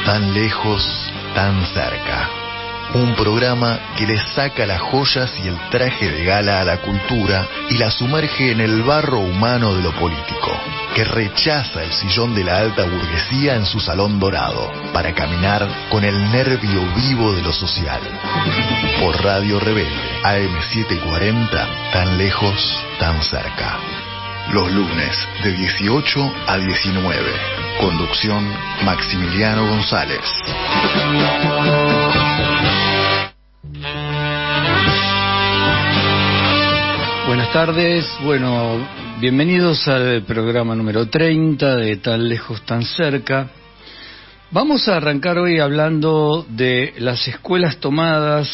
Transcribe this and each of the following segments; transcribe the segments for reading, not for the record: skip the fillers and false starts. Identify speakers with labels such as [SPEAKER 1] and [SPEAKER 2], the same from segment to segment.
[SPEAKER 1] Tan lejos, tan cerca. Un programa que le saca las joyas y el traje de gala a la cultura y la sumerge en el barro humano de lo político, que rechaza el sillón de la alta burguesía en su salón dorado, para caminar con el nervio vivo de lo social. Por Radio Rebelde, AM740, tan lejos, tan cerca. Los lunes, de 18 a 19. Conducción, Maximiliano González.
[SPEAKER 2] Buenas tardes, bienvenidos al programa número 30 de Tan Lejos, Tan Cerca. Vamos a arrancar hoy hablando de las escuelas tomadas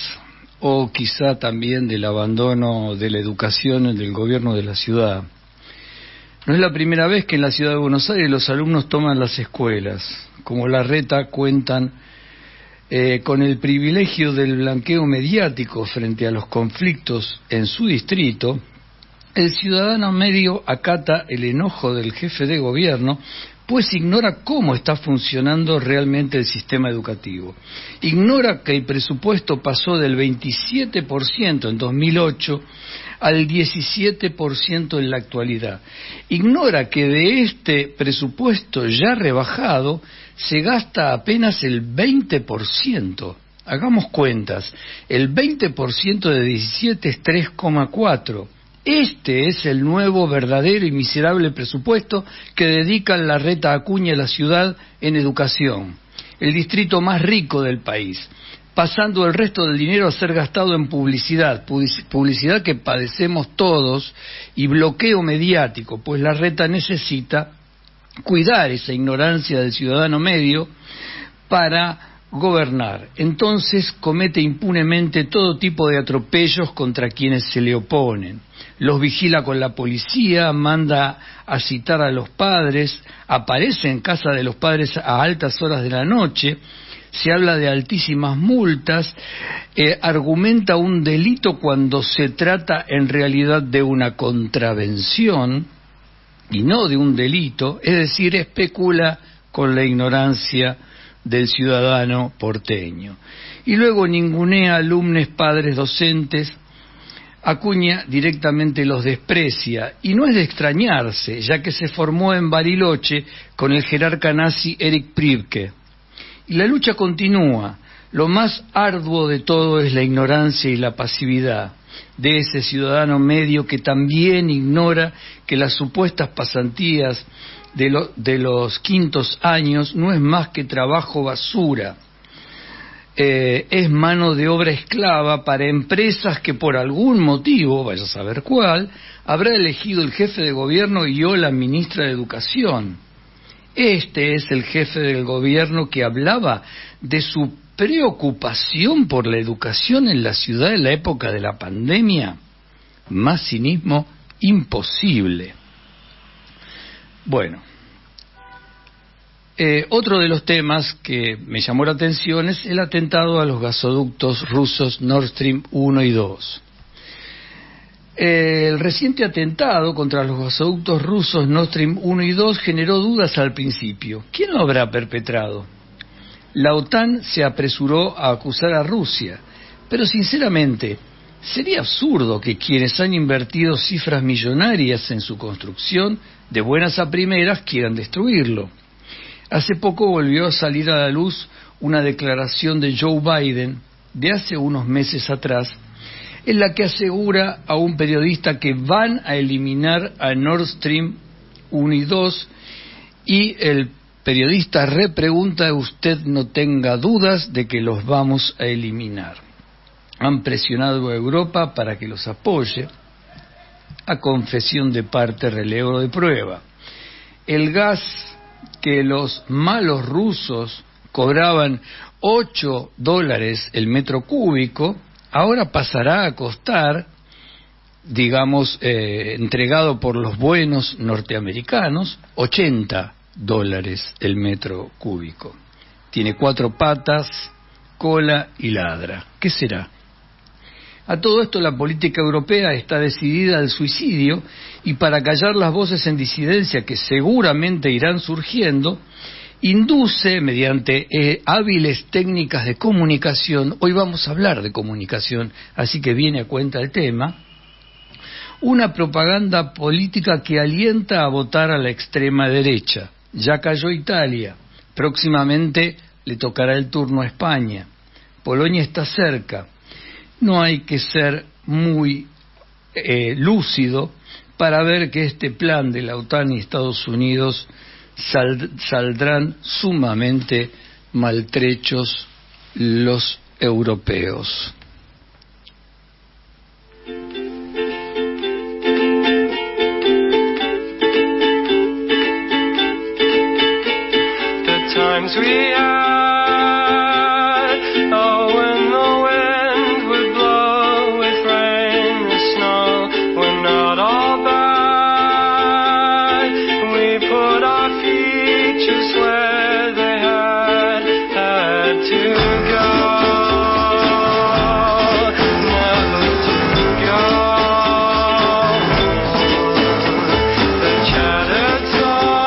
[SPEAKER 2] o quizá también del abandono de la educación del gobierno de la ciudad. No es la primera vez que en la ciudad de Buenos Aires los alumnos toman las escuelas. Como Larreta cuentan con el privilegio del blanqueo mediático frente a los conflictos en su distrito, el ciudadano medio acata el enojo del jefe de gobierno, pues ignora cómo está funcionando realmente el sistema educativo. Ignora que el presupuesto pasó del 27% en 2008 al 17% en la actualidad. Ignora que de este presupuesto ya rebajado se gasta apenas el 20%. Hagamos cuentas, el 20% de 17 es 3,4. Este es el nuevo, verdadero y miserable presupuesto que dedican Larreta, Acuña a la ciudad en educación, el distrito más rico del país, pasando el resto del dinero a ser gastado en publicidad que padecemos todos, y bloqueo mediático, pues Larreta necesita cuidar esa ignorancia del ciudadano medio para gobernar. Entonces comete impunemente todo tipo de atropellos contra quienes se le oponen. Los vigila con la policía, manda a citar a los padres, aparece en casa de los padres a altas horas de la noche, se habla de altísimas multas, argumenta un delito cuando se trata en realidad de una contravención y no de un delito, es decir, especula con la ignorancia del ciudadano porteño. Y luego ningunea a alumnos, padres, docentes. Acuña directamente los desprecia, y no es de extrañarse, ya que se formó en Bariloche con el jerarca nazi Erich Priebke. Y la lucha continúa. Lo más arduo de todo es la ignorancia y la pasividad de ese ciudadano medio que también ignora que las supuestas pasantías de los quintos años no es más que trabajo basura. Es mano de obra esclava para empresas que por algún motivo, vaya a saber cuál, habrá elegido el jefe de gobierno y o la ministra de Educación. Este es el jefe del gobierno que hablaba de su preocupación por la educación en la ciudad en la época de la pandemia. Más cinismo imposible. Otro de los temas que me llamó la atención es el atentado a los gasoductos rusos Nord Stream 1 y 2. El reciente atentado contra los gasoductos rusos Nord Stream 1 y 2 generó dudas al principio. ¿Quién lo habrá perpetrado? La OTAN se apresuró a acusar a Rusia, pero sinceramente, sería absurdo que quienes han invertido cifras millonarias en su construcción, de buenas a primeras, quieran destruirlo. Hace poco volvió a salir a la luz una declaración de Joe Biden, de hace unos meses atrás, en la que asegura a un periodista que van a eliminar a Nord Stream 1 y 2, y el periodista repregunta: usted no tenga dudas de que los vamos a eliminar. Han presionado a Europa para que los apoye. A confesión de parte, relevo de prueba. El gas que los malos rusos cobraban $8 el metro cúbico, ahora pasará a costar, entregado por los buenos norteamericanos, $80 el metro cúbico. Tiene 4 patas, cola y ladra. ¿Qué será? A todo esto, la política europea está decidida al suicidio, y para callar las voces en disidencia que seguramente irán surgiendo, induce mediante hábiles técnicas de comunicación, hoy vamos a hablar de comunicación, así que viene a cuenta el tema, una propaganda política que alienta a votar a la extrema derecha. Ya cayó Italia, próximamente le tocará el turno a España. Polonia está cerca. No hay que ser muy lúcido para ver que este plan de la OTAN y Estados Unidos saldrán sumamente maltrechos los europeos.
[SPEAKER 3] Times we had, oh, when the wind would blow with rain and snow, were not all bad. We put our feet just where they had to go, never to go. The shattered soul,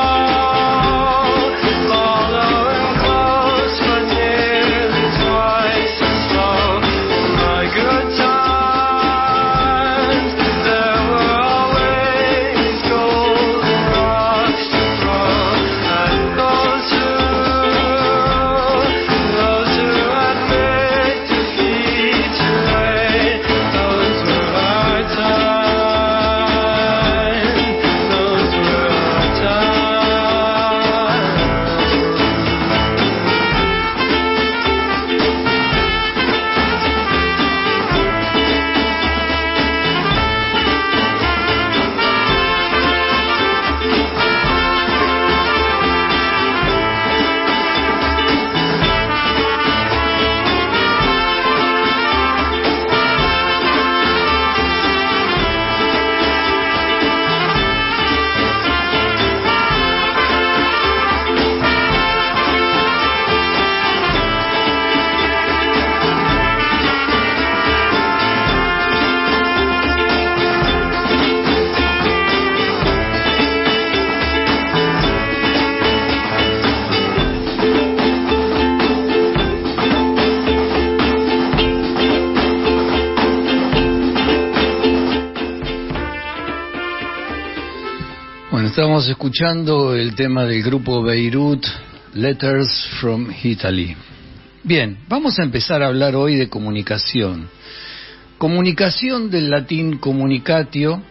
[SPEAKER 3] following close but nearly twice as slow. In my good times, there were always golden rocks to throw at those who admit defeat too late. Those were our times. Those were our times.
[SPEAKER 2] Bueno, estamos escuchando el tema del grupo Beirut, Letters from Italy. Bien, vamos a empezar a hablar hoy de comunicación. Comunicación, del latín communicatio,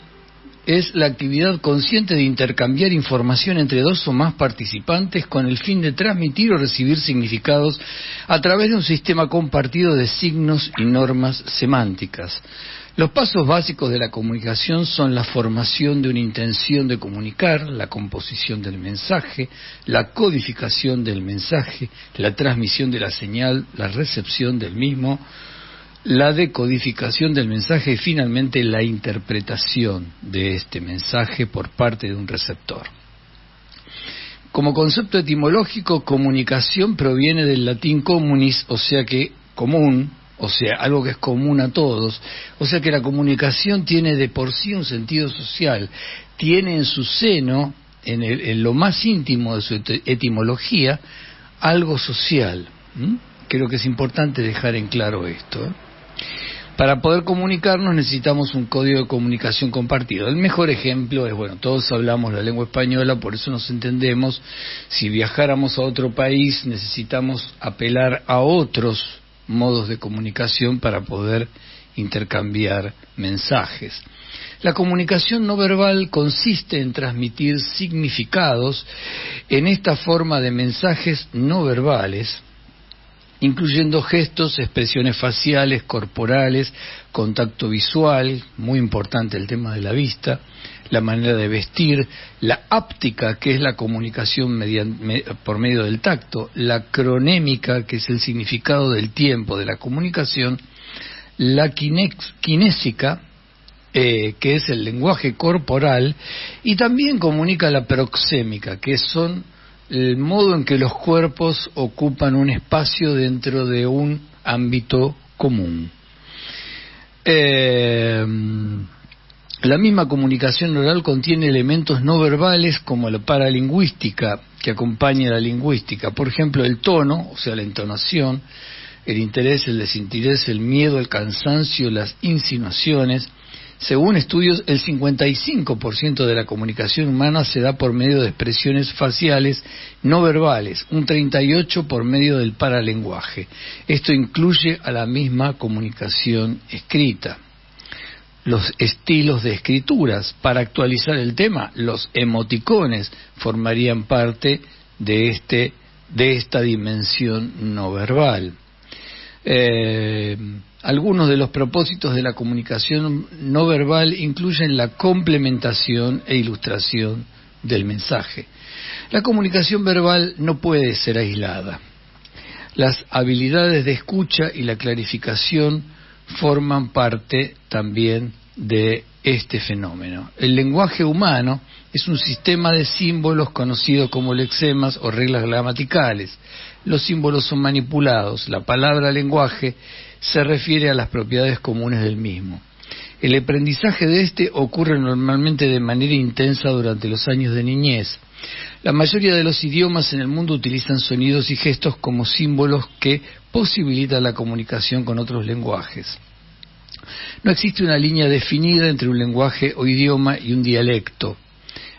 [SPEAKER 2] es la actividad consciente de intercambiar información entre dos o más participantes con el fin de transmitir o recibir significados a través de un sistema compartido de signos y normas semánticas. Los pasos básicos de la comunicación son la formación de una intención de comunicar, la composición del mensaje, la codificación del mensaje, la transmisión de la señal, la recepción del mismo, la decodificación del mensaje y finalmente la interpretación de este mensaje por parte de un receptor. Como concepto etimológico, comunicación proviene del latín communis, o sea que común, o sea, algo que es común a todos, o sea que la comunicación tiene de por sí un sentido social, tiene en su seno, en lo más íntimo de su etimología, algo social. Creo que es importante dejar en claro esto. Para poder comunicarnos necesitamos un código de comunicación compartido. El mejor ejemplo es, bueno, todos hablamos la lengua española, por eso nos entendemos. Si viajáramos a otro país necesitamos apelar a otros modos de comunicación para poder intercambiar mensajes. La comunicación no verbal consiste en transmitir significados en esta forma de mensajes no verbales, incluyendo gestos, expresiones faciales, corporales, contacto visual, muy importante el tema de la vista, la manera de vestir, la áptica, que es la comunicación por medio del tacto, la cronémica, que es el significado del tiempo de la comunicación, la kinésica, que es el lenguaje corporal, y también comunica la proxémica, que son el modo en que los cuerpos ocupan un espacio dentro de un ámbito común. La misma comunicación oral contiene elementos no verbales como la paralingüística que acompaña a la lingüística. Por ejemplo, el tono, o sea, la entonación, el interés, el desinterés, el miedo, el cansancio, las insinuaciones. Según estudios, el 55% de la comunicación humana se da por medio de expresiones faciales no verbales, un 38% por medio del paralenguaje. Esto incluye a la misma comunicación escrita. Los estilos de escrituras. Para actualizar el tema, los emoticones formarían parte de esta dimensión no verbal. Algunos de los propósitos de la comunicación no verbal incluyen la complementación e ilustración del mensaje. La comunicación verbal no puede ser aislada. Las habilidades de escucha y la clarificación forman parte también de este fenómeno. El lenguaje humano es un sistema de símbolos conocido como lexemas o reglas gramaticales. Los símbolos son manipulados. La palabra lenguaje se refiere a las propiedades comunes del mismo. El aprendizaje de este ocurre normalmente de manera intensa durante los años de niñez. La mayoría de los idiomas en el mundo utilizan sonidos y gestos como símbolos que posibilitan la comunicación con otros lenguajes. No existe una línea definida entre un lenguaje o idioma y un dialecto,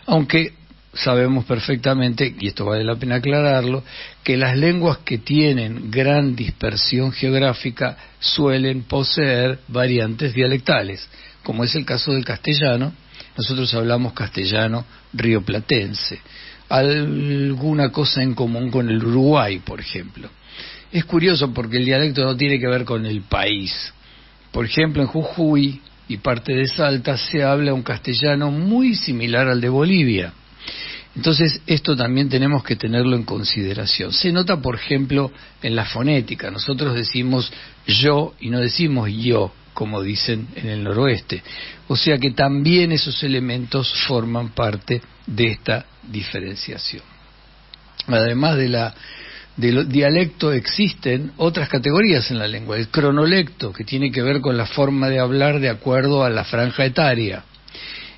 [SPEAKER 2] aunque sabemos perfectamente, y esto vale la pena aclararlo, que las lenguas que tienen gran dispersión geográfica suelen poseer variantes dialectales, como es el caso del castellano. Nosotros hablamos castellano rioplatense, alguna cosa en común con el Uruguay, por ejemplo. Es curioso porque el dialecto no tiene que ver con el país. Por ejemplo, en Jujuy y parte de Salta se habla un castellano muy similar al de Bolivia. Entonces, esto también tenemos que tenerlo en consideración. Se nota, por ejemplo, en la fonética. Nosotros decimos yo y no decimos yo, como dicen en el noroeste. O sea que también esos elementos forman parte de esta diferenciación. Además del dialecto, existen otras categorías en la lengua. El cronolecto, que tiene que ver con la forma de hablar de acuerdo a la franja etaria.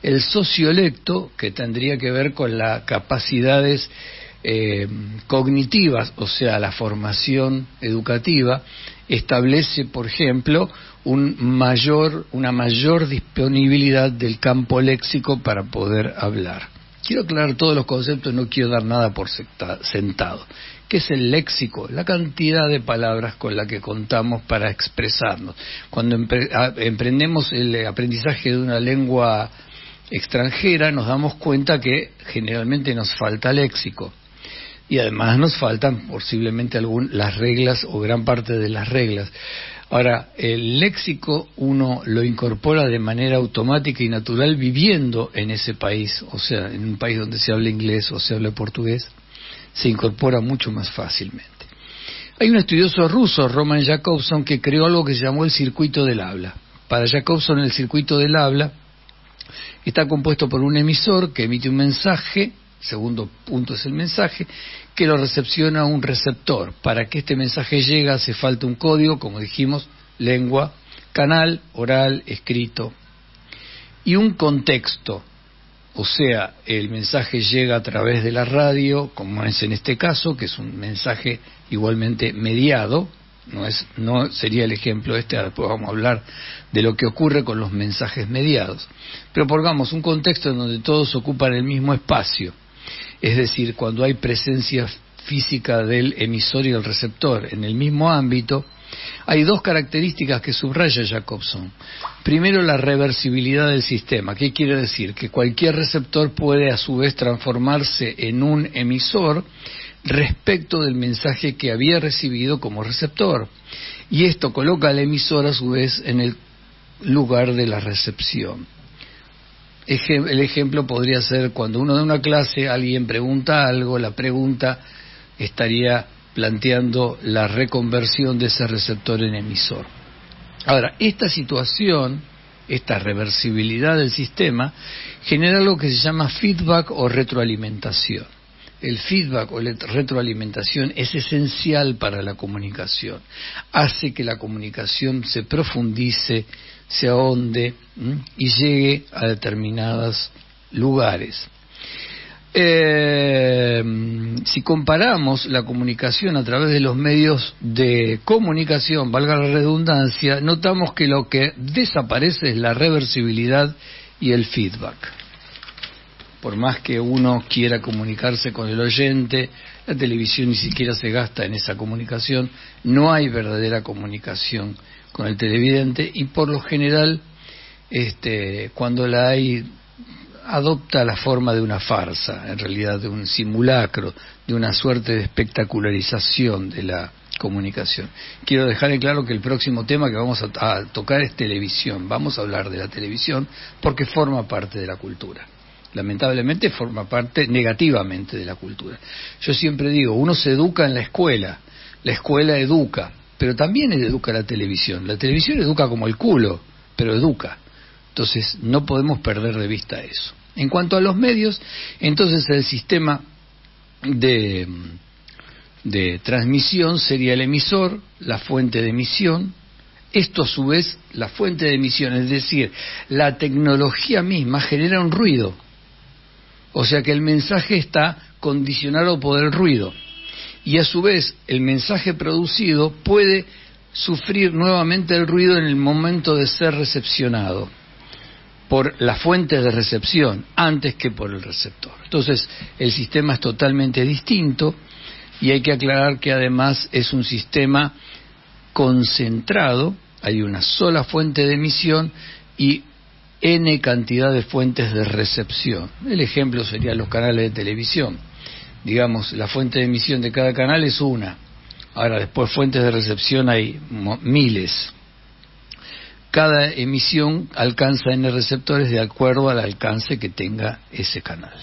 [SPEAKER 2] El sociolecto, que tendría que ver con las capacidades cognitivas, o sea, la formación educativa, establece, por ejemplo, una mayor disponibilidad del campo léxico para poder hablar. Quiero aclarar todos los conceptos, no quiero dar nada por sentado. ¿Qué es el léxico? La cantidad de palabras con la que contamos para expresarnos. Cuando emprendemos el aprendizaje de una lengua extranjera, nos damos cuenta que generalmente nos falta léxico. Y además nos faltan posiblemente las reglas o gran parte de las reglas. Ahora, el léxico uno lo incorpora de manera automática y natural viviendo en ese país, o sea, en un país donde se habla inglés o se habla portugués, se incorpora mucho más fácilmente. Hay un estudioso ruso, Roman Jakobson, que creó algo que se llamó el circuito del habla. Para Jakobson, el circuito del habla está compuesto por un emisor que emite un mensaje, segundo punto es el mensaje, que lo recepciona un receptor. Para que este mensaje llegue hace falta un código, como dijimos, lengua, canal, oral, escrito, y un contexto. O sea, el mensaje llega a través de la radio, como es en este caso, que es un mensaje igualmente mediado. No sería el ejemplo después vamos a hablar de lo que ocurre con los mensajes mediados. Pero pongamos un contexto en donde todos ocupan el mismo espacio, es decir, cuando hay presencia física del emisor y el receptor en el mismo ámbito, hay dos características que subraya Jakobson. Primero, la reversibilidad del sistema. ¿Qué quiere decir? Que cualquier receptor puede a su vez transformarse en un emisor respecto del mensaje que había recibido como receptor. Y esto coloca al emisor a su vez en el lugar de la recepción. El ejemplo podría ser cuando uno da una clase, alguien pregunta algo, la pregunta estaría planteando la reconversión de ese receptor en emisor. Ahora, esta situación, esta reversibilidad del sistema, genera algo que se llama feedback o retroalimentación. el feedback o la retroalimentación es esencial para la comunicación. Hace que la comunicación se profundice, se ahonde y llegue a determinados lugares. Si comparamos la comunicación a través de los medios de comunicación, valga la redundancia, notamos que lo que desaparece es la reversibilidad y el feedback. Por más que uno quiera comunicarse con el oyente, la televisión ni siquiera se gasta en esa comunicación, no hay verdadera comunicación con el televidente y por lo general, cuando la hay, adopta la forma de una farsa, en realidad de un simulacro, de una suerte de espectacularización de la comunicación. Quiero dejar en claro que el próximo tema que vamos a tocar es televisión. Vamos a hablar de la televisión porque forma parte de la cultura. Lamentablemente forma parte negativamente de la cultura. Yo siempre digo, uno se educa en la escuela educa, pero también educa la televisión. La televisión educa como el culo, pero educa. Entonces no podemos perder de vista eso. En cuanto a los medios, entonces el sistema de transmisión sería el emisor, la fuente de emisión, esto a su vez la fuente de emisión, es decir, la tecnología misma genera un ruido, o sea que el mensaje está condicionado por el ruido y a su vez el mensaje producido puede sufrir nuevamente el ruido en el momento de ser recepcionado por la fuente de recepción antes que por el receptor. Entonces el sistema es totalmente distinto y hay que aclarar que además es un sistema concentrado, hay una sola fuente de emisión y N cantidad de fuentes de recepción. El ejemplo serían los canales de televisión. Digamos, la fuente de emisión de cada canal es una. Ahora después fuentes de recepción hay miles. Cada emisión alcanza N receptores de acuerdo al alcance que tenga ese canal.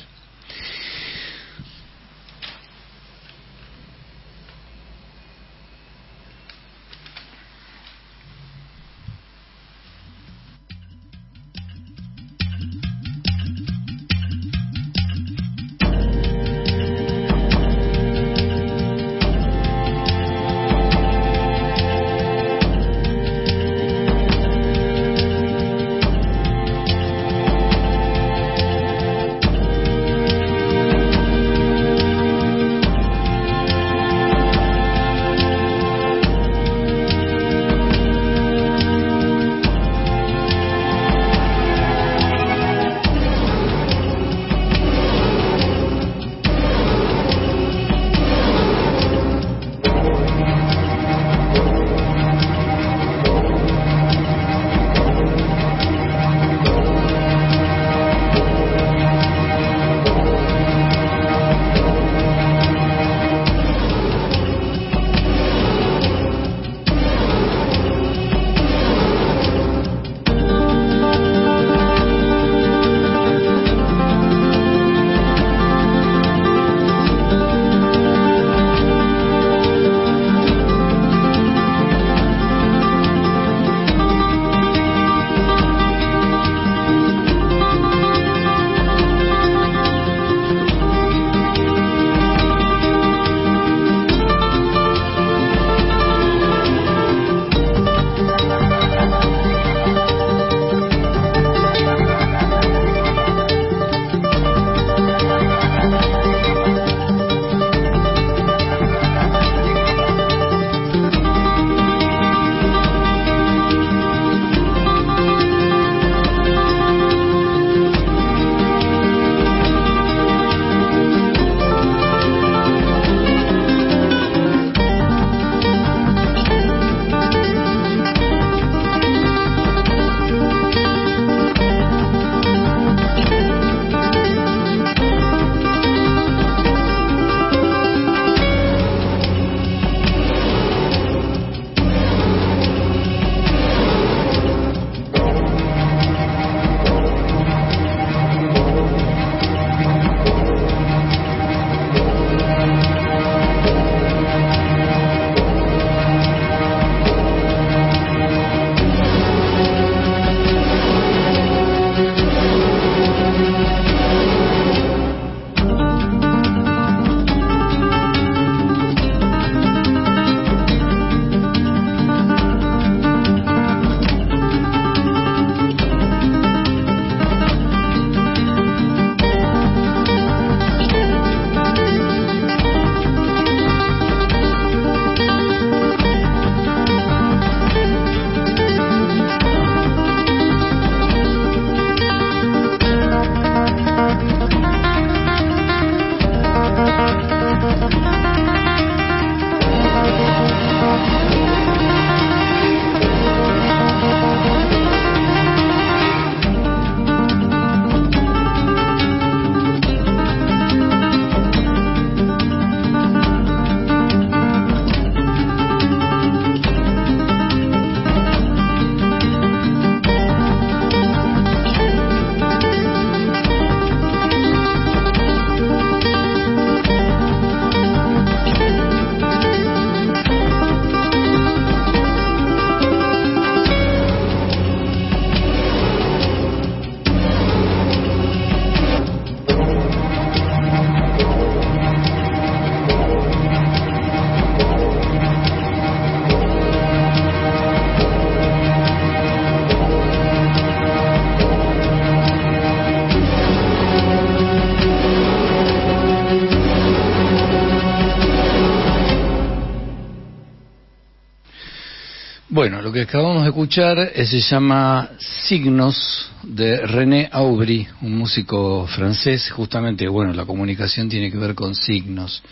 [SPEAKER 2] Bueno, lo que acabamos de escuchar se llama Signos de René Aubry, un músico francés. Justamente, bueno, la comunicación tiene que ver con signos,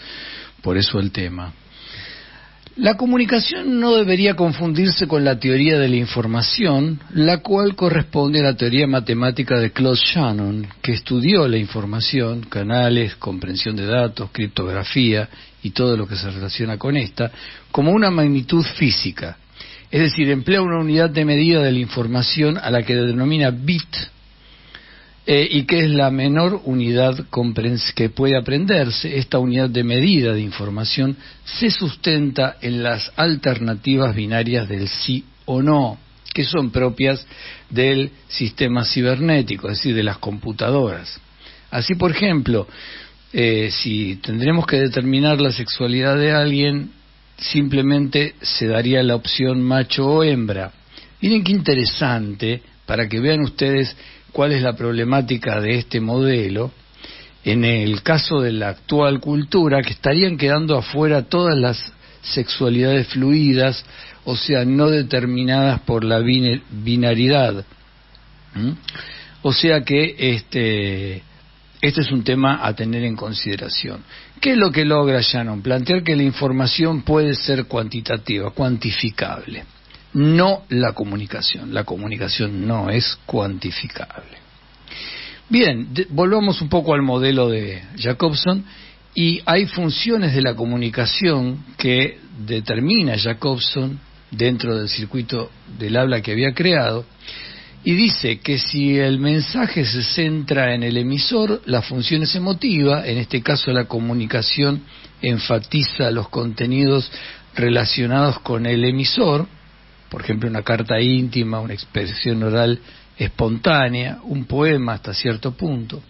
[SPEAKER 2] por eso el tema. La comunicación no debería confundirse con la teoría de la información, la cual corresponde a la teoría matemática de Claude Shannon, que estudió la información, canales, comprensión de datos, criptografía y todo lo que se relaciona con esta, como una magnitud física. Es decir, emplea una unidad de medida de la información a la que denomina bit, y que es la menor unidad que puede aprenderse. Esta unidad de medida de información se sustenta en las alternativas binarias del sí o no, que son propias del sistema cibernético, es decir, de las computadoras. Así, por ejemplo, si tendremos que determinar la sexualidad de alguien, simplemente se daría la opción macho o hembra. Miren qué interesante, para que vean ustedes cuál es la problemática de este modelo. En el caso de la actual cultura, que estarían quedando afuera todas las sexualidades fluidas, o sea, no determinadas por la binaridad. O sea que este es un tema a tener en consideración. ¿Qué es lo que logra Shannon? Plantear que la información puede ser cuantitativa, cuantificable. No la comunicación. La comunicación no es cuantificable. Bien, volvamos un poco al modelo de Jacobson, y hay funciones de la comunicación que determina Jacobson dentro del circuito del habla que había creado, y dice que si el mensaje se centra en el emisor, la función es emotiva. En este caso, la comunicación enfatiza los contenidos relacionados con el emisor, por ejemplo, una carta íntima, una expresión oral espontánea, un poema hasta cierto punto.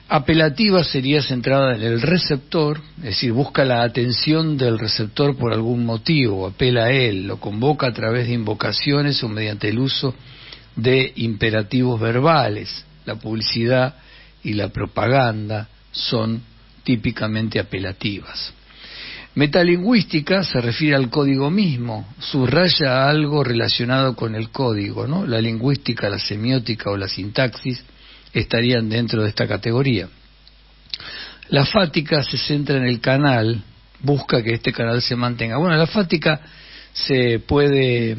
[SPEAKER 2] Apelativa sería centrada en el receptor, es decir, busca la atención del receptor por algún motivo, apela a él, lo convoca a través de invocaciones o mediante el uso de imperativos verbales. La publicidad y la propaganda son típicamente apelativas. Metalingüística se refiere al código mismo, subraya algo relacionado con el código, ¿no? La lingüística, la semiótica o la sintaxis estarían dentro de esta categoría. La fática se centra en el canal, busca que este canal se mantenga. Bueno, la fática se puede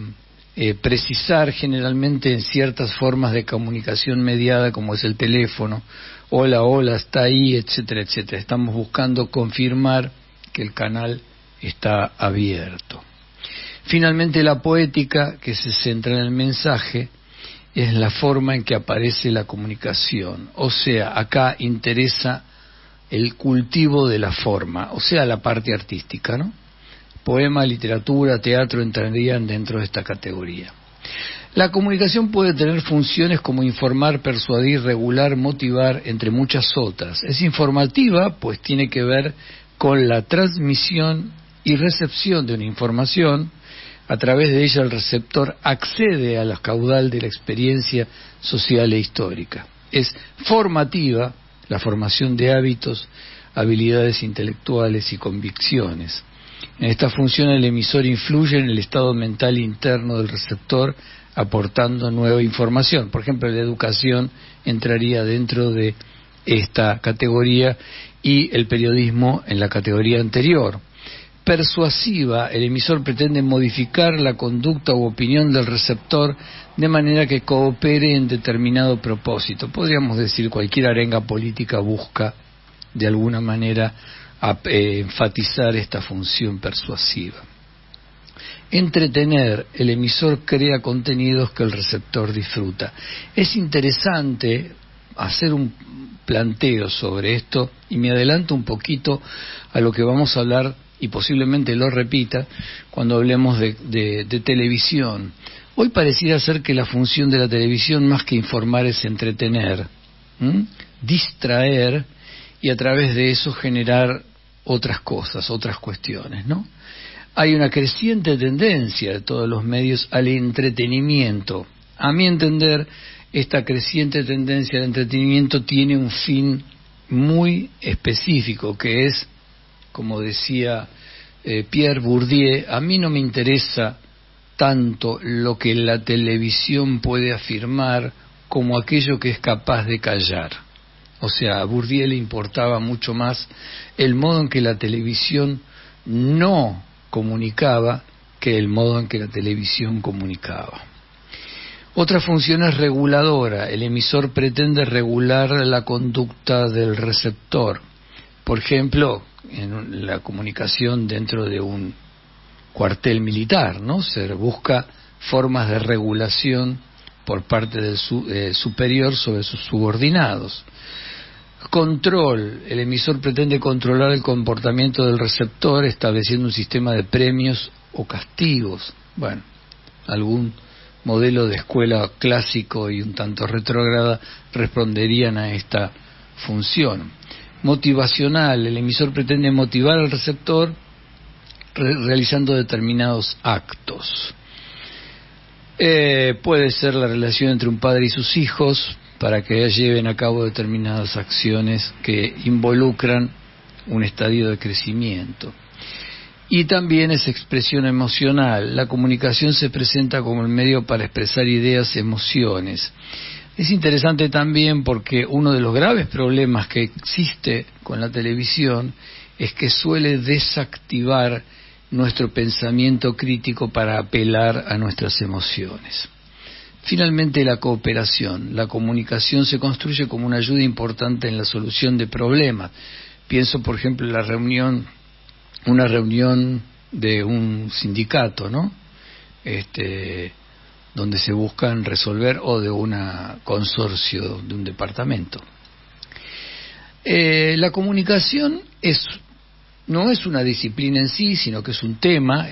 [SPEAKER 2] precisar generalmente en ciertas formas de comunicación mediada, como es el teléfono, hola, hola, está ahí, etcétera, etcétera. Estamos buscando confirmar que el canal está abierto. Finalmente, la poética, que se centra en el mensaje, es la forma en que aparece la comunicación. O sea, acá interesa el cultivo de la forma, o sea, la parte artística, ¿no? Poema, literatura, teatro entrarían dentro de esta categoría. La comunicación puede tener funciones como informar, persuadir, regular, motivar, entre muchas otras. Es informativa, pues tiene que ver con la transmisión y recepción de una información. A través de ella el receptor accede a la caudal de la experiencia social e histórica. Es formativa, la formación de hábitos, habilidades intelectuales y convicciones. En esta función el emisor influye en el estado mental interno del receptor, aportando nueva información. Por ejemplo, la educación entraría dentro de esta categoría y el periodismo en la categoría anterior. Persuasiva, el emisor pretende modificar la conducta u opinión del receptor de manera que coopere en determinado propósito. Podríamos decir, cualquier arenga política busca de alguna manera enfatizar esta función persuasiva. Entretener, el emisor crea contenidos que el receptor disfruta. Es interesante hacer un planteo sobre esto, y me adelanto un poquito a lo que vamos a hablar, y posiblemente lo repita, cuando hablemos de televisión. Hoy pareciera ser que la función de la televisión, más que informar, es entretener, distraer, y a través de eso generar otras cosas, otras cuestiones, ¿no? Hay una creciente tendencia de todos los medios al entretenimiento. A mi entender, esta creciente tendencia al entretenimiento tiene un fin muy específico, que es, como decía Pierre Bourdieu, a mí no me interesa tanto lo que la televisión puede afirmar como aquello que es capaz de callar. O sea, a Bourdieu le importaba mucho más el modo en que la televisión no comunicaba que el modo en que la televisión comunicaba. Otra función es reguladora. El emisor pretende regular la conducta del receptor. Por ejemplo, en la comunicación dentro de un cuartel militar, ¿no? Se busca formas de regulación por parte del superior sobre sus subordinados. Control. El emisor pretende controlar el comportamiento del receptor estableciendo un sistema de premios o castigos. Bueno, algún modelo de escuela clásico y un tanto retrógrada responderían a esta función. Motivacional. El emisor pretende motivar al receptor realizando determinados actos. Puede ser la relación entre un padre y sus hijos para que lleven a cabo determinadas acciones que involucran un estadio de crecimiento. Y también es expresión emocional. La comunicación se presenta como el medio para expresar ideas, emociones. Es interesante también porque uno de los graves problemas que existe con la televisión es que suele desactivar nuestro pensamiento crítico para apelar a nuestras emociones. Finalmente, la cooperación. La comunicación se construye como una ayuda importante en la solución de problemas. Pienso, por ejemplo, en una reunión de un sindicato, ¿no? Donde se buscan resolver, o de un consorcio de un departamento. La comunicación no es una disciplina en sí, sino que es un tema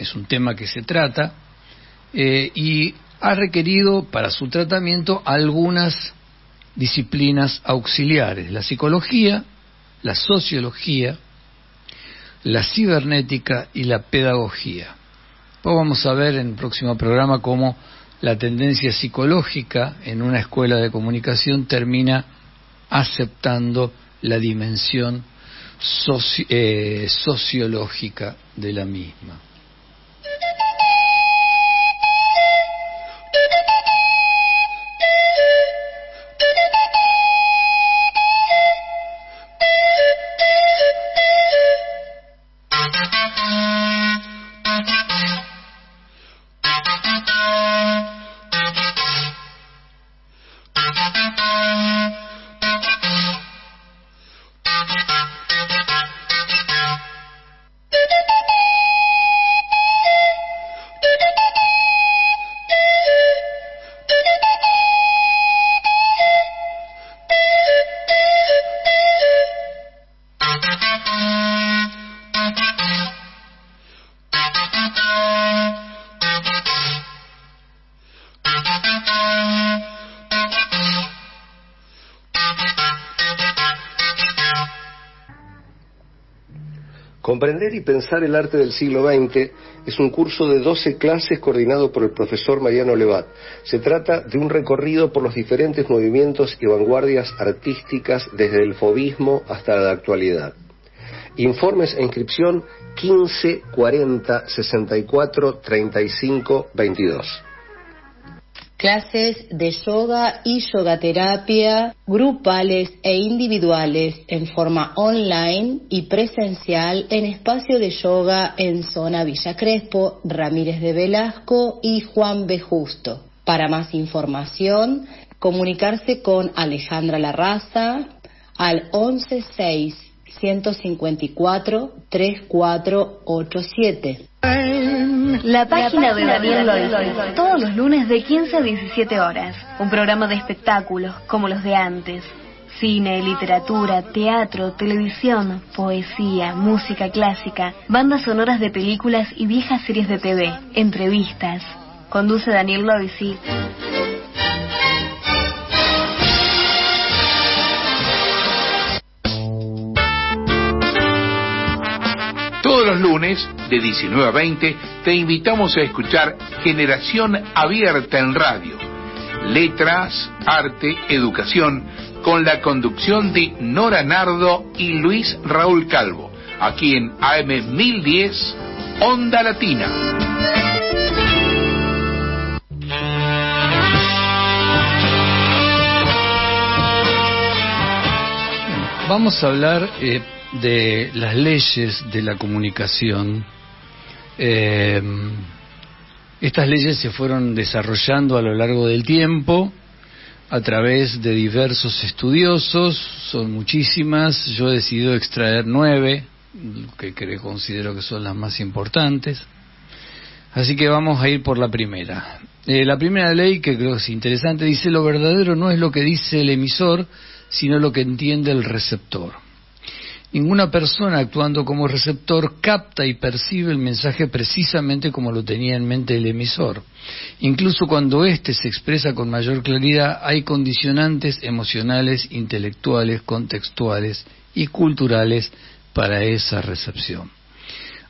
[SPEAKER 2] que se trata, y ha requerido para su tratamiento algunas disciplinas auxiliares: la psicología, la sociología, la cibernética y la pedagogía. Pues vamos a ver en el próximo programa cómo la tendencia psicológica en una escuela de comunicación termina aceptando la dimensión sociológica de la misma.
[SPEAKER 4] Comprender y pensar el arte del siglo XX es un curso de 12 clases coordinado por el profesor Mariano Levat. Se trata de un recorrido por los diferentes movimientos y vanguardias artísticas desde el fauvismo hasta la actualidad. Informes e inscripción 15 40 64 35 22.
[SPEAKER 5] Clases de yoga y yogaterapia grupales e individuales en forma online y presencial en espacio de yoga en zona Villa Crespo, Ramírez de Velasco y Juan B. Justo. Para más información, comunicarse con Alejandra Larraza al 116154-3487.
[SPEAKER 6] La página de Daniel Loisi, todos los lunes de 15 a 17 horas. Un programa de espectáculos como los de antes. Cine, literatura, teatro, televisión, poesía, música clásica, bandas sonoras de películas y viejas series de TV, entrevistas. Conduce Daniel Loisi.
[SPEAKER 7] Todos los lunes, de 19 a 20, te invitamos a escuchar Generación Abierta en Radio. Letras, arte, educación, con la conducción de Nora Nardo y Luis Raúl Calvo, aquí en AM 1010, Onda Latina.
[SPEAKER 2] Vamos a hablar de las leyes de la comunicación. Estas leyes se fueron desarrollando a lo largo del tiempo a través de diversos estudiosos, son muchísimas. Yo he decidido extraer 9, que considero que son las más importantes. Así que vamos a ir por la primera. La primera ley, que creo que es interesante, dice: lo verdadero no es lo que dice el emisor, sino lo que entiende el receptor. Ninguna persona actuando como receptor capta y percibe el mensaje precisamente como lo tenía en mente el emisor. Incluso cuando éste se expresa con mayor claridad, hay condicionantes emocionales, intelectuales, contextuales y culturales para esa recepción.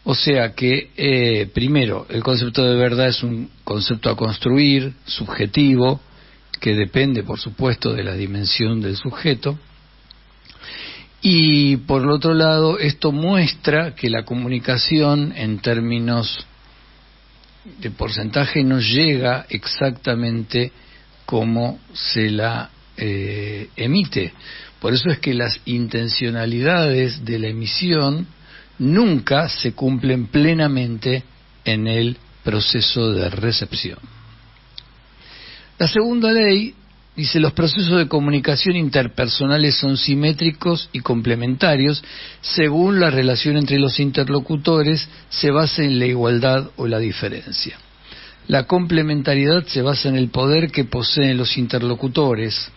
[SPEAKER 2] O sea que, primero, el concepto de verdad es un concepto a construir, subjetivo, que depende, por supuesto, de la dimensión del sujeto. Y, por el otro lado, esto muestra que la comunicación, en términos de porcentaje, no llega exactamente como se la emite. Por eso es que las intencionalidades de la emisión nunca se cumplen plenamente en el proceso de recepción. La segunda ley dice: los procesos de comunicación interpersonales son simétricos y complementarios según la relación entre los interlocutores se basa en la igualdad o la diferencia. La complementariedad se basa en el poder que poseen los interlocutores.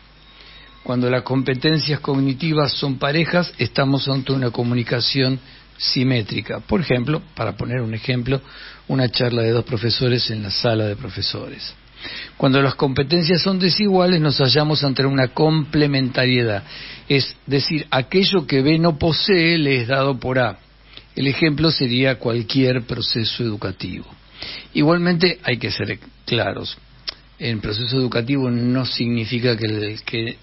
[SPEAKER 2] Cuando las competencias cognitivas son parejas, estamos ante una comunicación simétrica. Por ejemplo, para poner un ejemplo, una charla de 2 profesores en la sala de profesores. Cuando las competencias son desiguales, nos hallamos ante una complementariedad, es decir, aquello que B no posee le es dado por A. El ejemplo sería cualquier proceso educativo. Igualmente hay que ser claros, en proceso educativo no significa que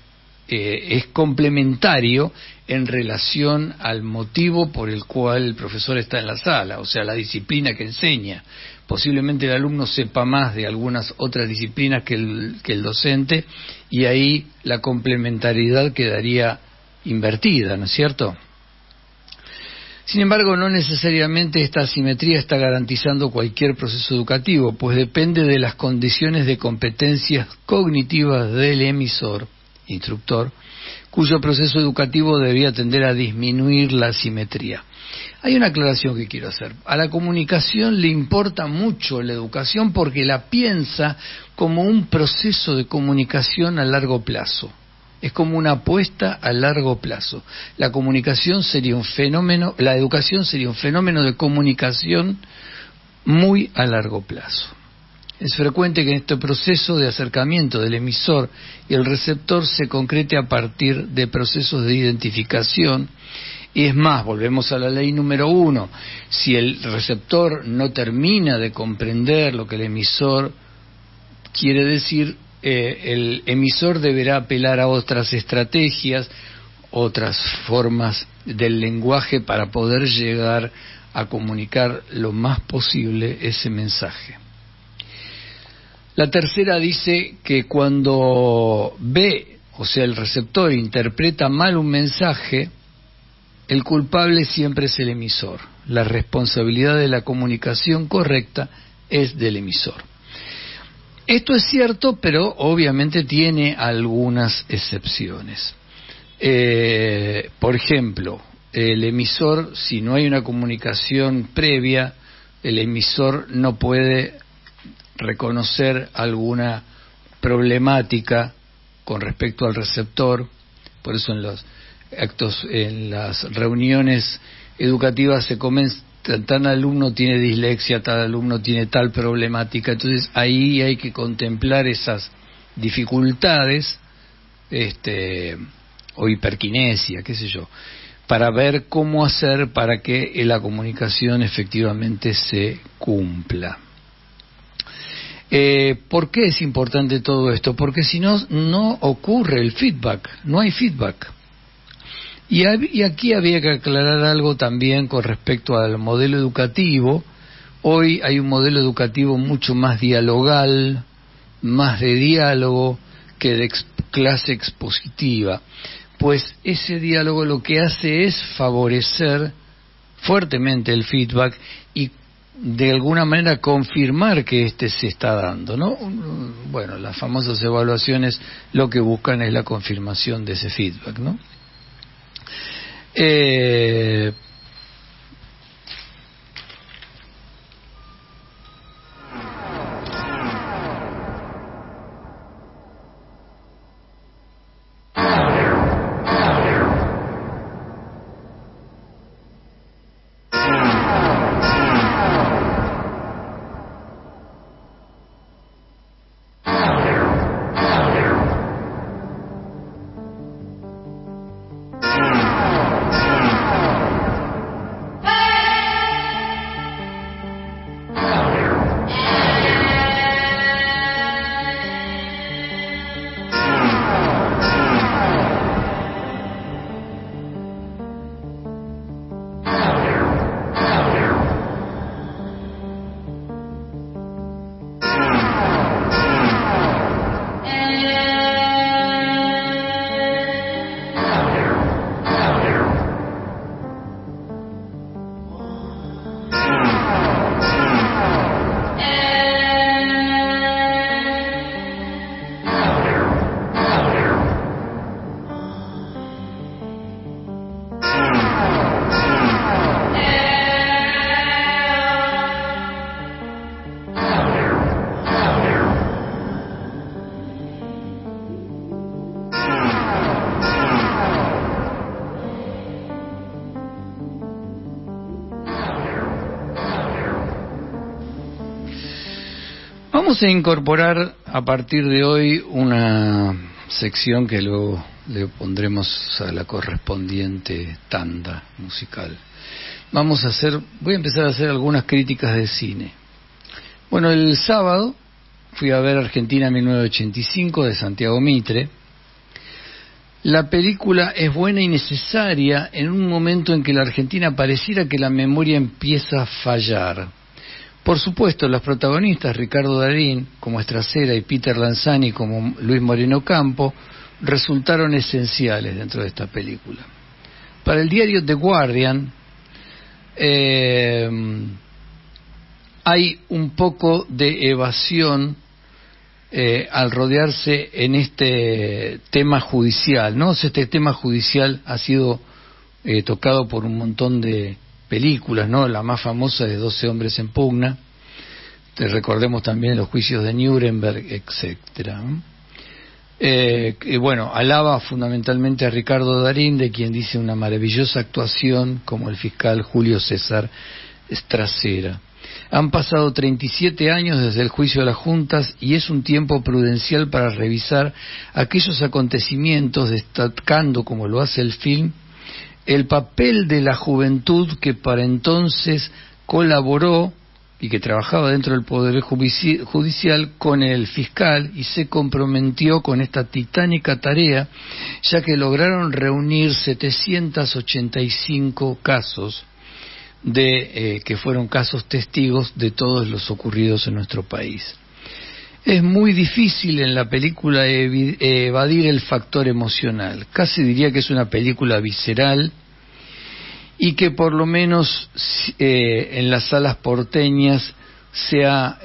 [SPEAKER 2] es complementario en relación al motivo por el cual el profesor está en la sala, o sea, la disciplina que enseña. Posiblemente el alumno sepa más de algunas otras disciplinas que el docente, y ahí la complementariedad quedaría invertida, ¿no es cierto? Sin embargo, no necesariamente esta asimetría está garantizando cualquier proceso educativo, pues depende de las condiciones de competencias cognitivas del emisor, instructor, cuyo proceso educativo debería tender a disminuir la asimetría. Hay una aclaración que quiero hacer. A la comunicación le importa mucho la educación porque la piensa como un proceso de comunicación a largo plazo. Es como una apuesta a largo plazo. La comunicación sería un fenómeno, la educación sería un fenómeno de comunicación muy a largo plazo. Es frecuente que en este proceso de acercamiento del emisor y el receptor se concrete a partir de procesos de identificación. Y es más, volvemos a la ley número 1, si el receptor no termina de comprender lo que el emisor quiere decir, el emisor deberá apelar a otras estrategias, otras formas del lenguaje para poder llegar a comunicar lo más posible ese mensaje. La tercera dice que cuando B, o sea el receptor, interpreta mal un mensaje, el culpable siempre es el emisor. La responsabilidad de la comunicación correcta es del emisor. Esto es cierto, pero obviamente tiene algunas excepciones. Por ejemplo, el emisor, si no hay una comunicación previa, el emisor no puede reconocer alguna problemática con respecto al receptor. Por eso en las reuniones educativas se comenta: tal alumno tiene dislexia, tal alumno tiene tal problemática. Entonces ahí hay que contemplar esas dificultades, o hiperquinesia, qué sé yo, para ver cómo hacer para que la comunicación efectivamente se cumpla. ¿Por qué es importante todo esto? Porque si no, no ocurre el feedback, no hay feedback. Y aquí había que aclarar algo también con respecto al modelo educativo. Hoy hay un modelo educativo mucho más dialogal, más de diálogo que de clase expositiva. pues ese diálogo lo que hace es favorecer fuertemente el feedback y de alguna manera confirmar que este se está dando, ¿no? Bueno, las famosas evaluaciones lo que buscan es la confirmación de ese feedback, ¿no? Vamos a incorporar a partir de hoy una sección que luego le pondremos a la correspondiente tanda musical. Voy a empezar a hacer algunas críticas de cine. Bueno, el sábado fui a ver Argentina 1985 de Santiago Mitre. La película es buena y necesaria en un momento en que la Argentina pareciera que la memoria empieza a fallar. Por supuesto, los protagonistas, Ricardo Darín como Estracera y Peter Lanzani como Luis Moreno Campo, resultaron esenciales dentro de esta película. Para el diario The Guardian hay un poco de evasión al rodearse en este tema judicial, ¿no? Este tema judicial ha sido tocado por un montón de películas, ¿no? La más famosa de 12 hombres en pugna, recordemos también los juicios de Nuremberg, etcétera. Bueno, alaba fundamentalmente a Ricardo Darín, de quien dice una maravillosa actuación como el fiscal Julio César Estracera. Han pasado 37 años desde el juicio de las juntas y es un tiempo prudencial para revisar aquellos acontecimientos, destacando, como lo hace el film, el papel de la juventud que para entonces colaboró y que trabajaba dentro del Poder Judicial con el fiscal y se comprometió con esta titánica tarea, ya que lograron reunir 785 casos que fueron casos testigos de todos los ocurridos en nuestro país. Es muy difícil en la película evadir el factor emocional. Casi diría que es una película visceral y que por lo menos en las salas porteñas se ha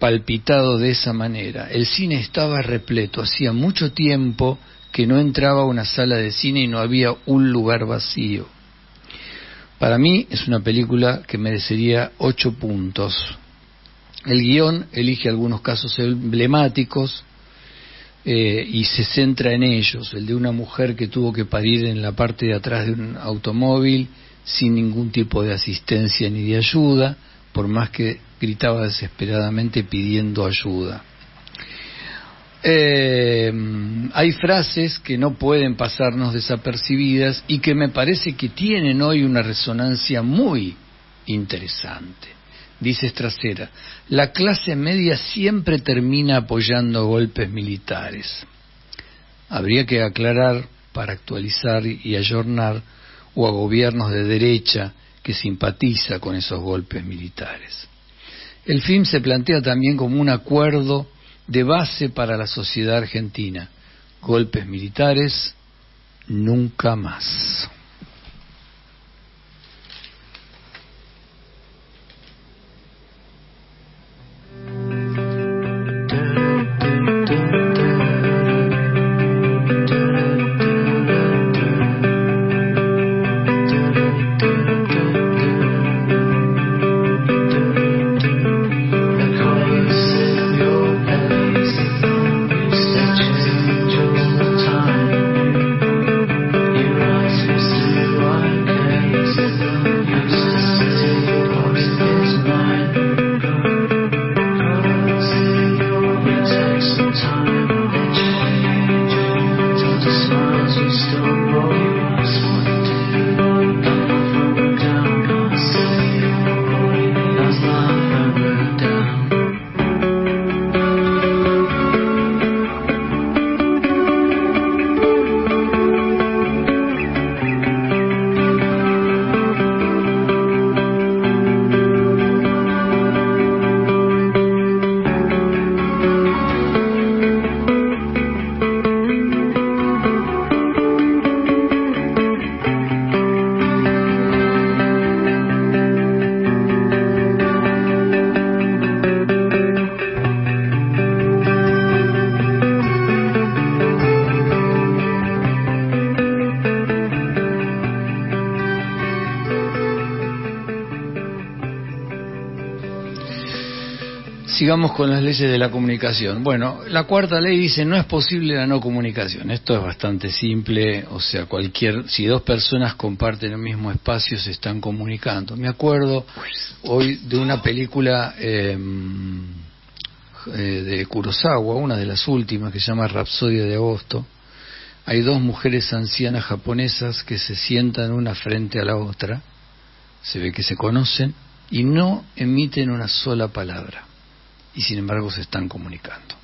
[SPEAKER 2] palpitado de esa manera. El cine estaba repleto, hacía mucho tiempo que no entraba a una sala de cine y no había un lugar vacío. Para mí es una película que merecería 8 puntos. El guión elige algunos casos emblemáticos y se centra en ellos. El de una mujer que tuvo que parir en la parte de atrás de un automóvil sin ningún tipo de asistencia ni de ayuda, por más que gritaba desesperadamente pidiendo ayuda. Hay frases que no pueden pasarnos desapercibidas y que me parece que tienen hoy una resonancia muy interesante. Dice Estracera: la clase media siempre termina apoyando golpes militares. Habría que aclarar, para actualizar y ayornar, o a gobiernos de derecha que simpatiza con esos golpes militares. El film se plantea también como un acuerdo de base para la sociedad argentina: golpes militares nunca más. Sigamos con las leyes de la comunicación. Bueno, la cuarta ley dice no es posible la no comunicación. Esto es bastante simple, o sea, si dos personas comparten el mismo espacio se están comunicando. Me acuerdo hoy de una película de Kurosawa, una de las últimas, que se llama Rapsodia de Agosto. Hay dos mujeres ancianas japonesas que se sientan una frente a la otra, se ve que se conocen y no emiten una sola palabra. Y sin embargo se están comunicando.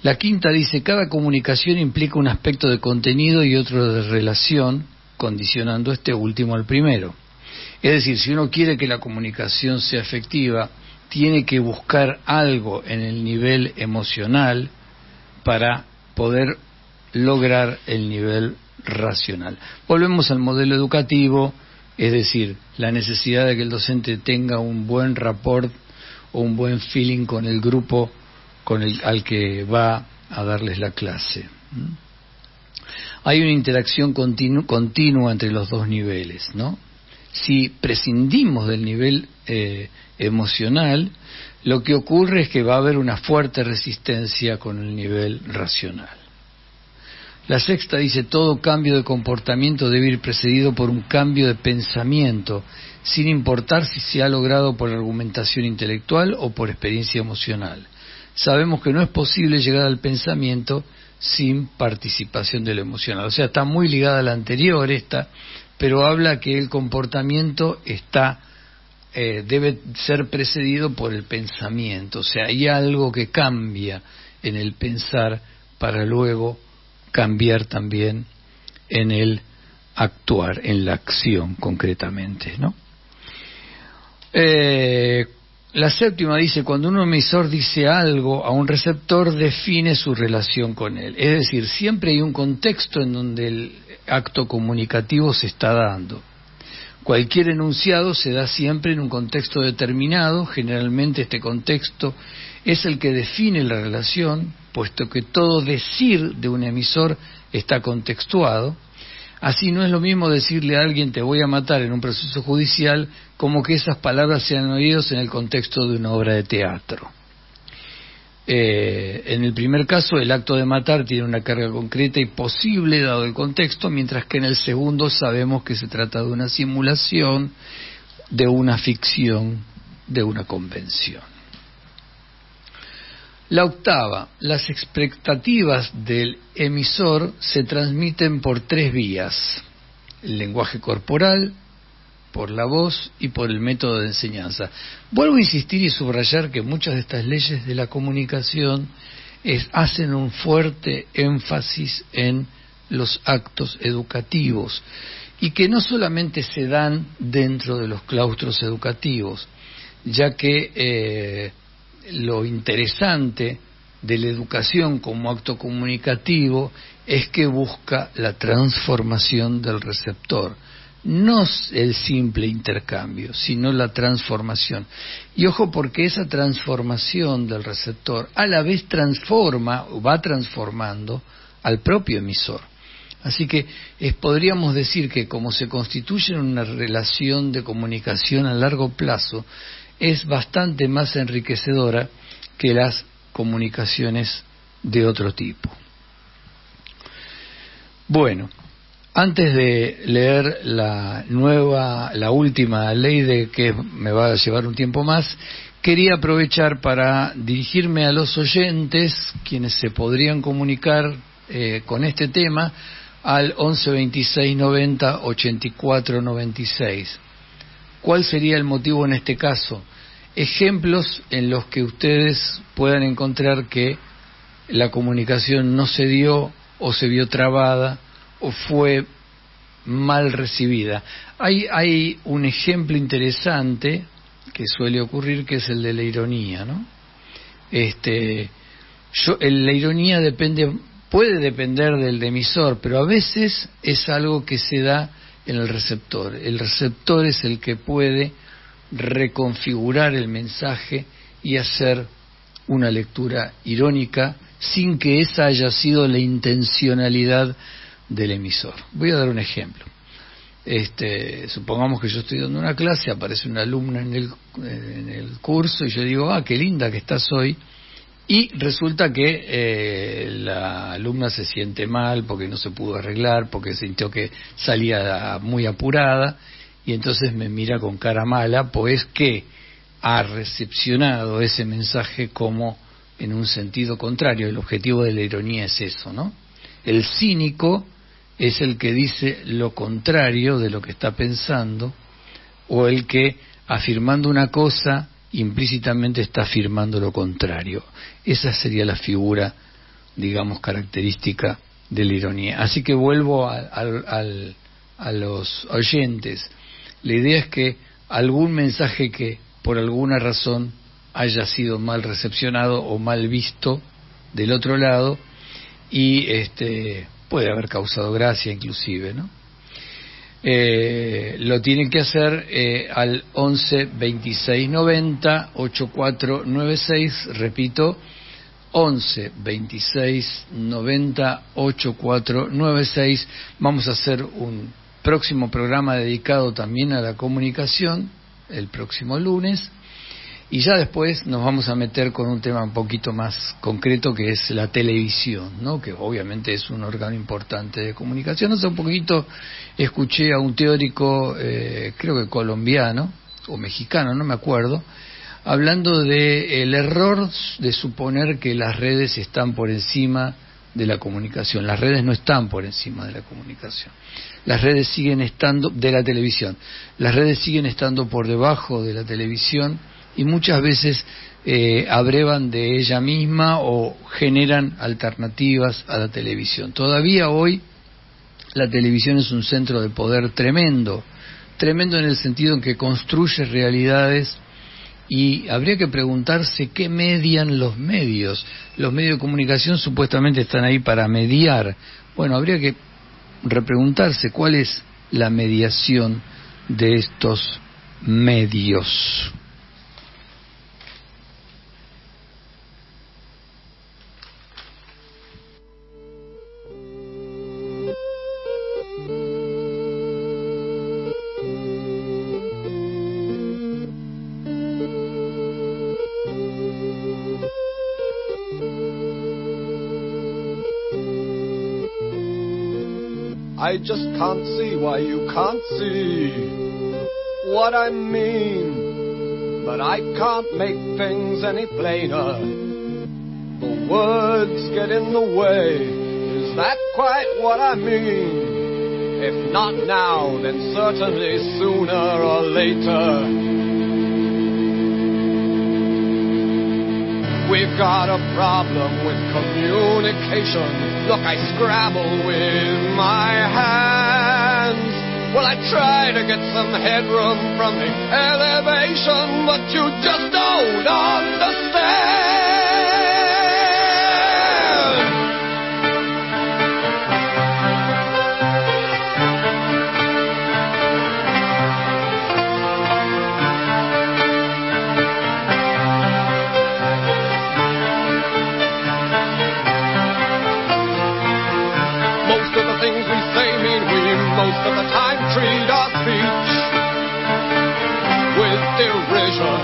[SPEAKER 2] La quinta dice, cada comunicación implica un aspecto de contenido y otro de relación, condicionando este último al primero. Es decir, si uno quiere que la comunicación sea efectiva, tiene que buscar algo en el nivel emocional para poder lograr el nivel racional. Volvemos al modelo educativo, es decir, la necesidad de que el docente tenga un buen rapport o un buen feeling con el grupo al que va a darles la clase. Hay una interacción continua entre los dos niveles, ¿no? Si prescindimos del nivel emocional, lo que ocurre es que va a haber una fuerte resistencia con el nivel racional. La sexta dice, todo cambio de comportamiento debe ir precedido por un cambio de pensamiento, sin importar si se ha logrado por argumentación intelectual o por experiencia emocional. Sabemos que no es posible llegar al pensamiento sin participación de lo emocional. O sea, está muy ligada a la anterior esta, pero habla que el comportamiento debe ser precedido por el pensamiento. O sea, hay algo que cambia en el pensar para luego cambiar también en el actuar, en la acción concretamente, ¿no? La séptima dice, cuando un emisor dice algo a un receptor, define su relación con él. Es decir, siempre hay un contexto en donde el acto comunicativo se está dando. Cualquier enunciado se da siempre en un contexto determinado, generalmente este contexto es el que define la relación, puesto que todo decir de un emisor está contextuado. Así no es lo mismo decirle a alguien te voy a matar en un proceso judicial como que esas palabras sean oídos en el contexto de una obra de teatro. En el primer caso el acto de matar tiene una carga concreta y posible dado el contexto, mientras que en el segundo sabemos que se trata de una simulación, de una ficción, de una convención. La octava, las expectativas del emisor se transmiten por tres vías: el lenguaje corporal, por la voz y por el método de enseñanza. Vuelvo a insistir y subrayar que muchas de estas leyes de la comunicación hacen un fuerte énfasis en los actos educativos y que no solamente se dan dentro de los claustros educativos, ya que lo interesante de la educación como acto comunicativo es que busca la transformación del receptor. No el simple intercambio, sino la transformación. Y ojo, porque esa transformación del receptor a la vez va transformando al propio emisor. Así que podríamos decir que como se constituye una relación de comunicación a largo plazo, es bastante más enriquecedora que las comunicaciones de otro tipo. Bueno, antes de leer la última ley de que me va a llevar un tiempo más, quería aprovechar para dirigirme a los oyentes, quienes se podrían comunicar con este tema, al 11 26 90 84 96. ¿Cuál sería el motivo en este caso? Ejemplos en los que ustedes puedan encontrar que la comunicación no se dio o se vio trabada o fue mal recibida. Hay un ejemplo interesante que suele ocurrir, que es el de la ironía, ¿no? La ironía puede depender del emisor, pero a veces es algo que se da en el receptor. El receptor es el que puede reconfigurar el mensaje y hacer una lectura irónica sin que esa haya sido la intencionalidad del emisor. Voy a dar un ejemplo. Supongamos que yo estoy dando una clase, aparece una alumna en el curso y yo digo, qué linda que estás hoy, y resulta que la alumna se siente mal porque no se pudo arreglar, porque sintió que salía muy apurada, y entonces me mira con cara mala, pues que ha recepcionado ese mensaje como en un sentido contrario. El objetivo de la ironía es eso, ¿no? El cínico es el que dice lo contrario de lo que está pensando, o el que, afirmando una cosa, implícitamente está afirmando lo contrario. Esa sería la figura, digamos, característica de la ironía. Así que vuelvo a los oyentes. La idea es que algún mensaje que por alguna razón haya sido mal recepcionado o mal visto del otro lado, y puede haber causado gracia inclusive, ¿no? Lo tienen que hacer al 11 26 90 8496, repito, 11 26 90 8496. Vamos a hacer un próximo programa dedicado también a la comunicación el próximo lunes, y ya después nos vamos a meter con un tema un poquito más concreto, que es la televisión, ¿no? Que obviamente es un órgano importante de comunicación. Hace un poquito escuché a un teórico, creo que colombiano o mexicano, no me acuerdo, hablando de el error de suponer que las redes están por encima de la comunicación. Las redes no están por encima de la comunicación. Las redes siguen estando, de la televisión, las redes siguen estando por debajo de la televisión, y muchas veces abrevan de ella misma o generan alternativas a la televisión. Todavía hoy la televisión es un centro de poder tremendo en el sentido en que construye realidades, y habría que preguntarse qué median los medios. Los medios de comunicación supuestamente están ahí para mediar. Bueno, habría que repreguntarse cuál es la mediación de estos medios.
[SPEAKER 3] I just can't see why you can't see what I mean. But I can't make things any plainer. The words get in the way. Is that quite what I mean? If not now, then certainly sooner or later. We've got a problem with communication. Look, I scrabble with my hands. Well, I try to get some headroom from the elevation, but you just don't understand. things we say mean we most of the time treat our speech with derision.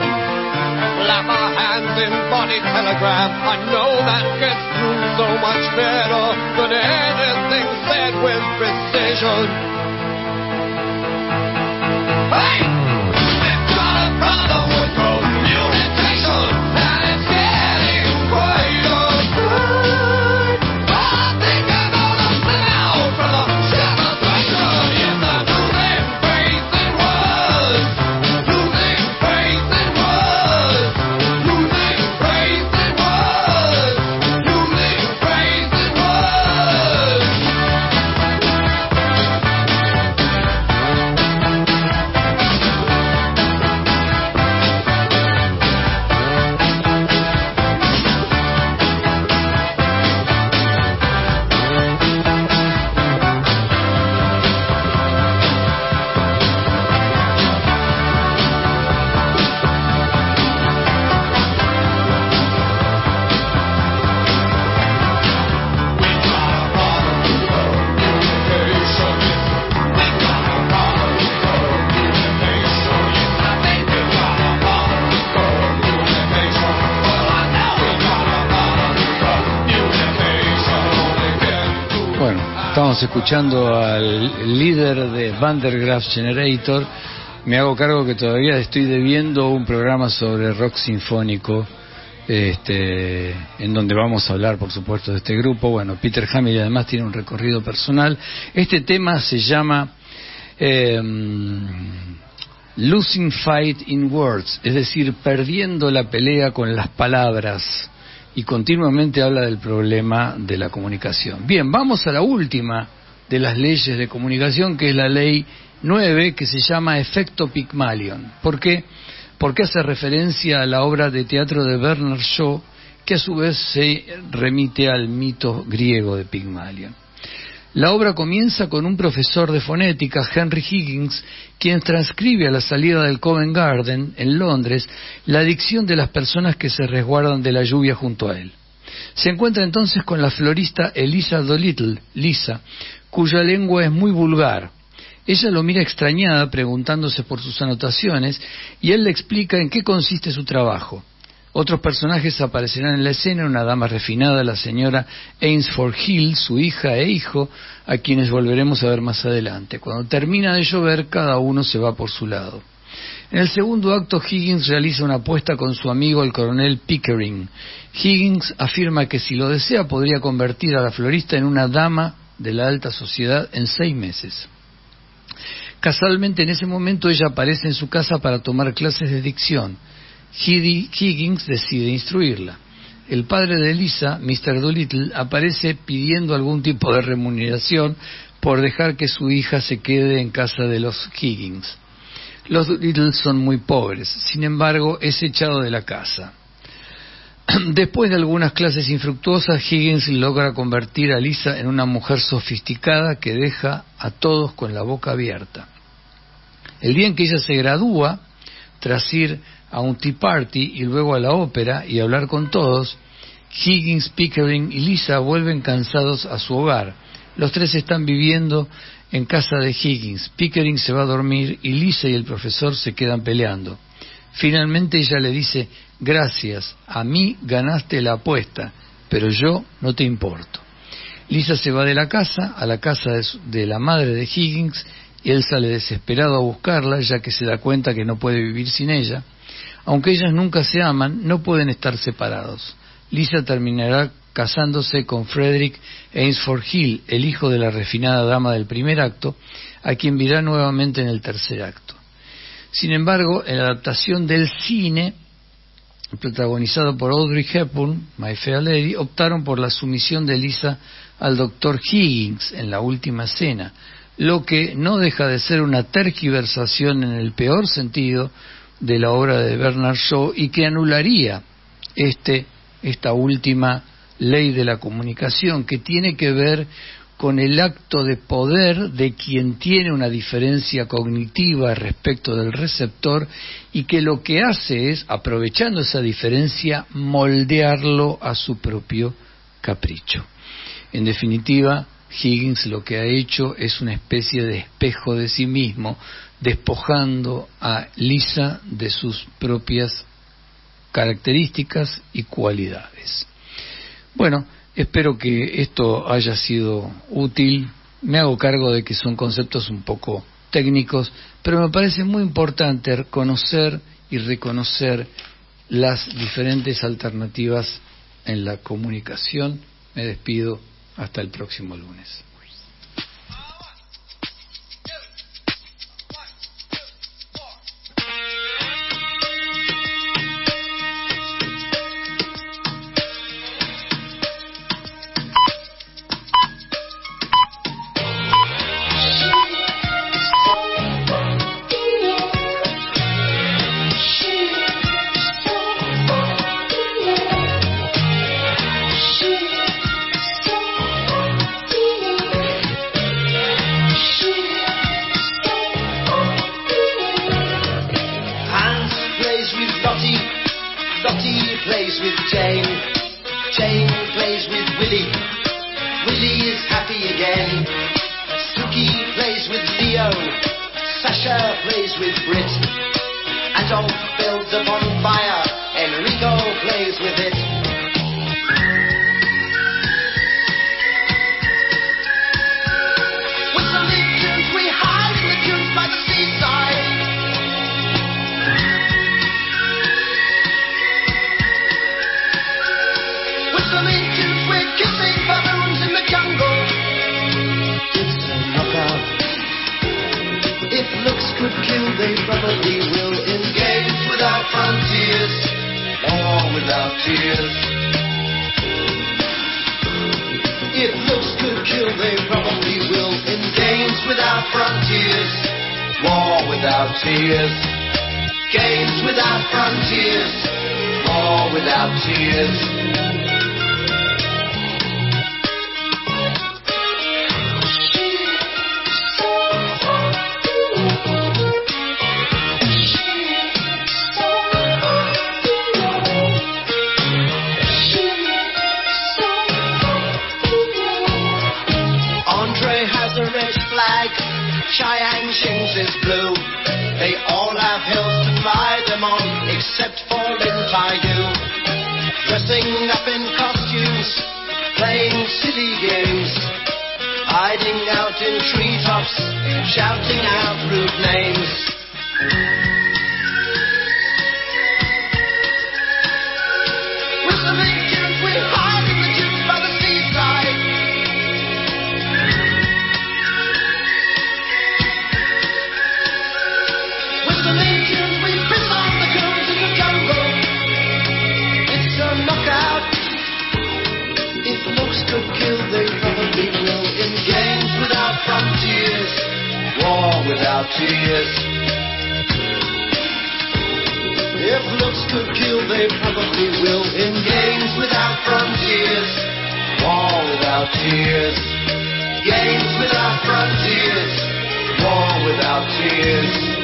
[SPEAKER 3] Clap our hands in body telegraph. I know that gets through so much better than anything said with precision. Hey! We've got a problem with communication, and it's getting quite absurd. I think I'm gonna slip out from the demonstration in the losing faith in words. Losing faith in words. Losing faith in words. Losing faith in words.
[SPEAKER 2] Bueno, estamos escuchando al líder de Van der Graaf Generator. Me hago cargo que todavía estoy debiendo un programa sobre rock sinfónico, en donde vamos a hablar, por supuesto, de este grupo. Bueno, Peter Hamill además tiene un recorrido personal. Este tema se llama Losing Fight in Words, es decir, perdiendo la pelea con las palabras, y continuamente habla del problema de la comunicación. Bien, vamos a la última de las leyes de comunicación, que es la ley 9, que se llama Efecto Pygmalion. ¿Por qué? Porque hace referencia a la obra de teatro de Bernard Shaw, que a su vez se remite al mito griego de Pygmalion. La obra comienza con un profesor de fonética, Henry Higgins, quien transcribe a la salida del Covent Garden, en Londres, la dicción de las personas que se resguardan de la lluvia junto a él. Se encuentra entonces con la florista Eliza Dolittle, Lisa, cuya lengua es muy vulgar. Ella lo mira extrañada, preguntándose por sus anotaciones, y él le explica en qué consiste su trabajo. Otros personajes aparecerán en la escena: una dama refinada, la señora Ainsford Hill, su hija e hijo, a quienes volveremos a ver más adelante. Cuando termina de llover, cada uno se va por su lado. En el segundo acto, Higgins realiza una apuesta con su amigo el coronel Pickering. Higgins afirma que si lo desea podría convertir a la florista en una dama de la alta sociedad en 6 meses. Casualmente, en ese momento ella aparece en su casa para tomar clases de dicción. Higgins decide instruirla. El padre de Lisa, Mr. Dolittle, aparece pidiendo algún tipo de remuneración por dejar que su hija se quede en casa de los Higgins. Los Dolittle son muy pobres, sin embargo es echado de la casa. Después de algunas clases infructuosas, Higgins logra convertir a Lisa en una mujer sofisticada que deja a todos con la boca abierta. El día en que ella se gradúa, tras ir a un tea party y luego a la ópera y hablar con todos, Higgins, Pickering y Lisa vuelven cansados a su hogar. Los tres están viviendo en casa de Higgins. Pickering se va a dormir y Lisa y el profesor se quedan peleando. Finalmente ella le dice: gracias, a mí ganaste la apuesta, pero yo no te importo. Lisa se va de la casa a la casa de la madre de Higgins, y él sale desesperado a buscarla, ya que se da cuenta que no puede vivir sin ella. Aunque ellas nunca se aman, no pueden estar separados. Lisa terminará casándose con Frederick Ainsford Hill, el hijo de la refinada dama del primer acto, a quien verá nuevamente en el tercer acto. Sin embargo, en la adaptación del cine, protagonizado por Audrey Hepburn, My Fair Lady, optaron por la sumisión de Lisa al Dr. Higgins en la última escena, lo que no deja de ser una tergiversación en el peor sentido de la obra de Bernard Shaw, y que anularía esta última ley de la comunicación, que tiene que ver con el acto de poder de quien tiene una diferencia cognitiva respecto del receptor, y que lo que hace es, aprovechando esa diferencia, moldearlo a su propio capricho. En definitiva, Higgins lo que ha hecho es una especie de espejo de sí mismo, despojando a Lisa de sus propias características y cualidades. Bueno, espero que esto haya sido útil. Me hago cargo de que son conceptos un poco técnicos, pero me parece muy importante conocer y reconocer las diferentes alternativas en la comunicación. Me despido hasta el próximo lunes.
[SPEAKER 8] Cheyenne shins is blue. They all have hills to fly them on, except for Lin Bayou. Dressing up in costumes, playing silly games, hiding out in treetops, shouting out rude names. With the big tunes, we hide in the dunes by the seaside. With the big tunes, we piss on the coons in the jungle. It's a knockout. If looks could kill, they probably will. In games without frontiers, war without tears. If looks could kill, they probably will. In games without frontiers, war without tears. Games without frontiers, war without tears.